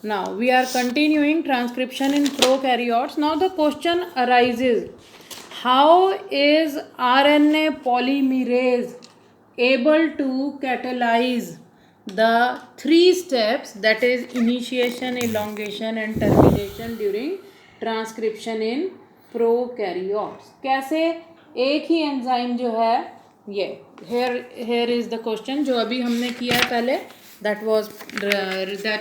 Now we are continuing transcription in prokaryotes. Now the question arises, how is RNA polymerase able to catalyze the three steps, that is initiation, elongation and termination during transcription in prokaryotes? कैसे एक ही enzyme जो है ये here is the question जो अभी हमने किया है पहले, that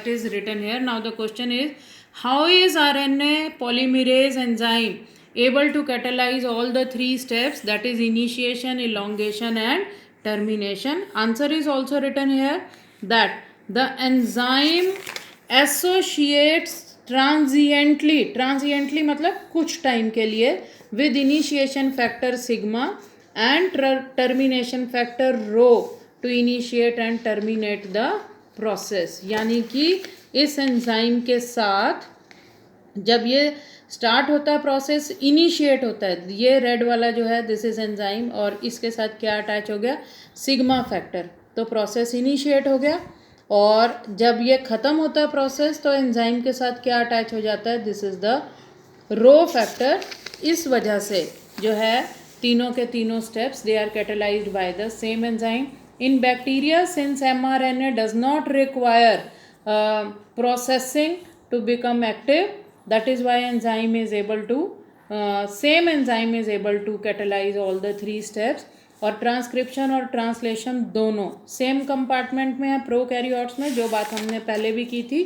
is written here. Now the question is, how is RNA polymerase enzyme able to catalyze all the three steps, that is initiation, elongation and termination? Answer is also written here, that the enzyme associates transiently मतलब कुछ time के लिए with initiation factor sigma and termination factor rho to initiate and terminate the process. यानी कि इस enzyme के साथ जब ये स्टार्ट होता है प्रोसेस, इनिशिएट होता है, ये रेड वाला जो है दिस इज एंजाइम, और इसके साथ क्या अटैच हो गया, सिग्मा फैक्टर, तो प्रोसेस इनिशिएट हो गया. और जब ये ख़त्म होता है प्रोसेस तो एंजाइम के साथ क्या अटैच हो जाता है, this is the rho factor. इस वजह से जो है तीनों के तीनों steps they are catalysed by the same enzyme. In bacteria, since mRNA does not require processing to become active, that is why enzyme is able to same enzyme is able to catalyze all the three steps. और transcription और translation दोनों same compartment में है prokaryotes में. जो बात हमने पहले भी की थी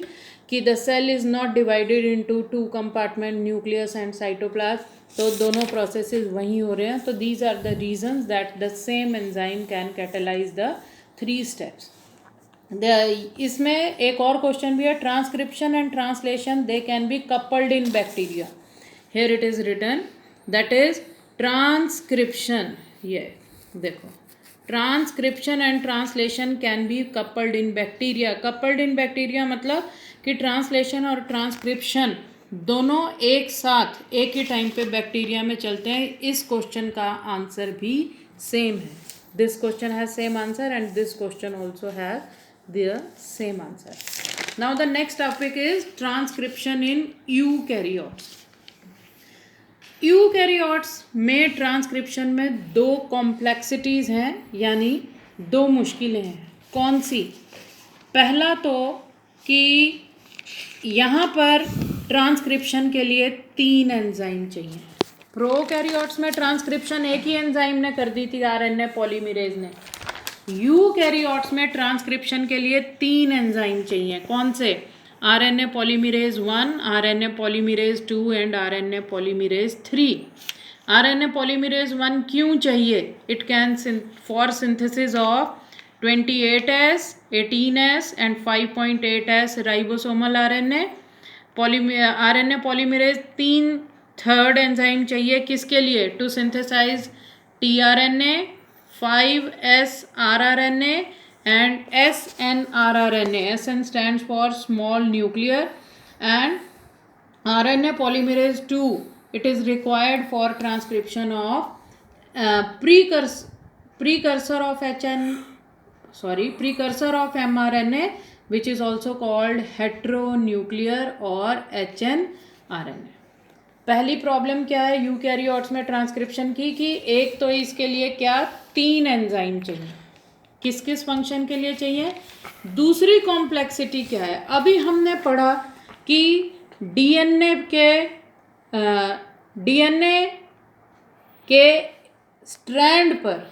कि the cell is not divided into two compartment, nucleus and cytoplasm, तो दोनों प्रोसेसेस वहीं हो रहे हैं. तो these are the reasons that the same enzyme can catalyse the three steps. इसमें एक और क्वेश्चन भी है, transcription and translation they can be coupled in bacteria. Here it is written that is transcription, ये देखो, transcription and translation can be coupled in bacteria. Coupled in bacteria मतलब कि translation और ट्रांसक्रिप्शन दोनों एक साथ एक ही टाइम पे बैक्टीरिया में चलते हैं. इस क्वेश्चन का आंसर भी सेम है. This question has same answer and this question also has the same answer. Now the next topic is transcription in eukaryotes. Eukaryotes में ट्रांसक्रिप्शन में दो कॉम्प्लेक्सिटीज़ हैं, यानी दो मुश्किलें हैं. कौन सी? पहला तो कि यहाँ पर ट्रांसक्रिप्शन के लिए 3 एंजाइम चाहिए. प्रोकैरियोट्स में ट्रांसक्रिप्शन एक ही एंजाइम ने कर दी थी, आरएनए पॉलीमरेज ने. यूकैरियोट्स में ट्रांसक्रिप्शन के लिए 3 एंजाइम चाहिए. कौन से? RNA polymerase 1, RNA polymerase 2 and RNA polymerase 3. RNA polymerase 1 क्यों चाहिए? It can for synthesis of 28S, 18S and 5.8S ribosomal RNA. RNA polymerase 3rd enzyme चाहिए. किसके लिए? To synthesize tRNA, 5S rRNA and snrRNA. SN stands for small nuclear, and RNA polymerase 2, it is required for transcription of precursor of mRNA, which is also called heteronuclear or hnRNA. पहली problem क्या है eukaryotes में transcription की, कि एक तो इसके लिए क्या 3 एंजाइम चाहिए. किस किस फंक्शन के लिए चाहिए? दूसरी कॉम्प्लेक्सिटी क्या है? अभी हमने पढ़ा कि डीएनए के स्ट्रैंड पर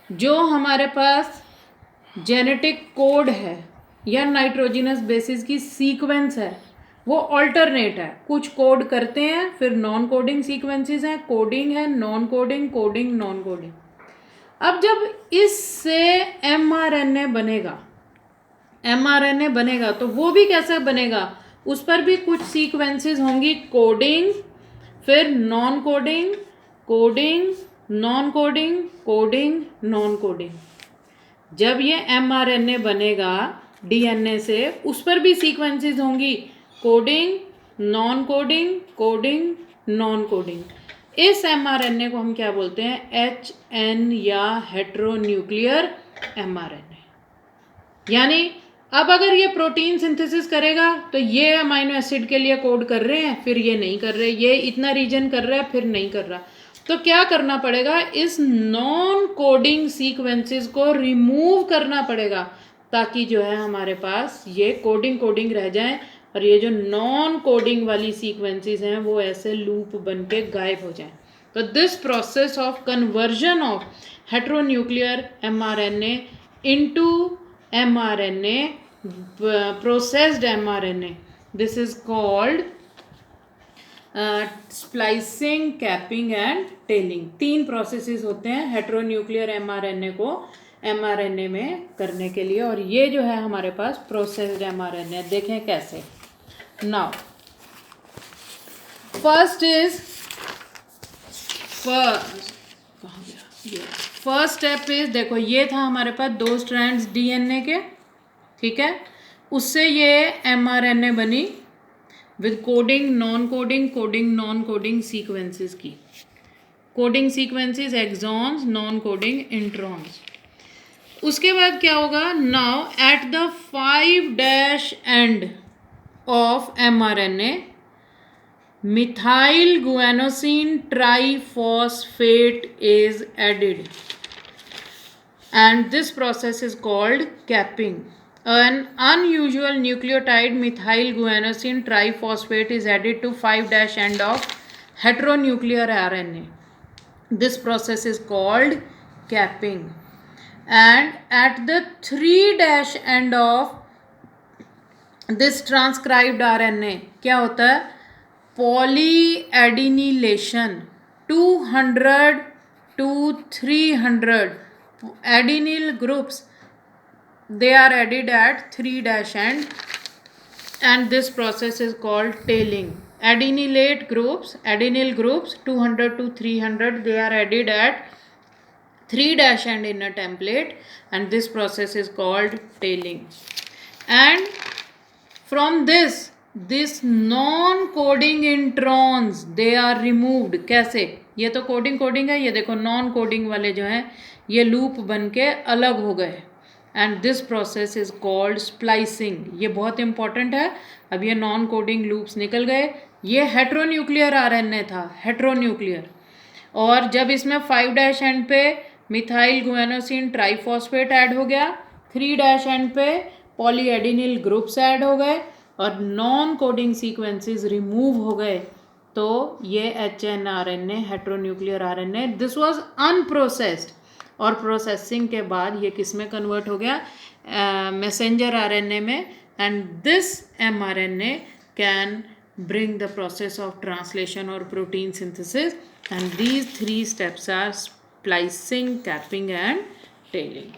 जो हमारे पास जेनेटिक कोड है या नाइट्रोजिनस बेसिस की सीक्वेंस है वो अल्टरनेट है. कुछ कोड करते हैं, फिर नॉन कोडिंग सीक्वेंसेस हैं, कोडिंग है, non coding, coding, non coding. अब जब इससे mRNA बनेगा तो वो भी कैसे बनेगा? उस पर भी कुछ सीक्वेंसेस होंगी, कोडिंग, फिर non coding, coding, non coding, coding, non coding. जब ये mRNA बनेगा डीएनए से, उस पर भी सीक्वेंसेस होंगी, coding, non coding, coding, non coding. इस mRNA को हम क्या बोलते हैं? HN या हेट्रोन्यूक्लियर mRNA. यानी अब अगर ये प्रोटीन सिंथेसिस करेगा तो ये अमाइनो एसिड के लिए कोड कर रहे हैं, फिर ये नहीं कर रहे, ये इतना रीजन कर रहा है फिर नहीं कर रहा, तो क्या करना पड़ेगा, इस नॉन कोडिंग सीक्वेंसेस को रिमूव करना पड़ेगा ताकि जो है हमारे पास ये कोडिंग रह जाए और ये जो नॉन कोडिंग वाली सीक्वेंसेस हैं वो ऐसे लूप बन के गायब हो जाएं। तो this process of conversion of heteronuclear mRNA into mRNA, processed mRNA, this is called splicing, capping and tailing. 3 processes होते हैं हेट्रोन्यूक्लियर mRNA को mRNA में करने के लिए, और ये जो है हमारे पास प्रोसेस्ड mRNA। देखें कैसे। नाउ फर्स्ट स्टेप इज, देखो ये था हमारे पास 2 स्ट्रैंड्स DNA के, ठीक है, उससे ये mRNA बनी with coding non coding sequences की। Coding sequences exons, non coding introns. उसके बाद क्या होगा, now at the 5' end of mRNA methyl guanosine triphosphate is added and this process is called capping. An unusual nucleotide methyl guanosine triphosphate is added to 5' end of heteronuclear RNA. This process is called capping. And at the 3' end of this transcribed RNA क्या होता है, polyadenylation 200 to 300 adenyl groups, they are added at 3' end, and this process is called tailing. Adenylate groups, adenyl groups 200 to 300, they are added at 3' end in a template, and this process is called tailing. And from this non-coding introns, they are removed. कैसे, ये तो coding है, ये देखो non coding वाले जो हैं ये लूप बन के अलग हो गए, and this process is called splicing. ये बहुत इंपॉर्टेंट है। अब ये नॉन कोडिंग लूप्स निकल गए, ये हेट्रोन्यूक्लियर RNA था, हेट्रोन्यूक्लियर, और जब इसमें 5' एंड पे मिथाइल गुआनोसिन ट्राइफॉस्फेट ऐड हो गया, 3' एंड पे पॉलीएडिनिल ग्रुप्स ऐड हो गए और नॉन कोडिंग सीक्वेंसेस रिमूव हो गए, तो ये HNRNA, heteronuclear RNA, this was unprocessed, और प्रोसेसिंग के बाद ये किस में कन्वर्ट हो गया, मैसेंजर RNA में, and this mRNA can bring the process of translation or protein synthesis, and these 3 steps are splicing, capping and tailing.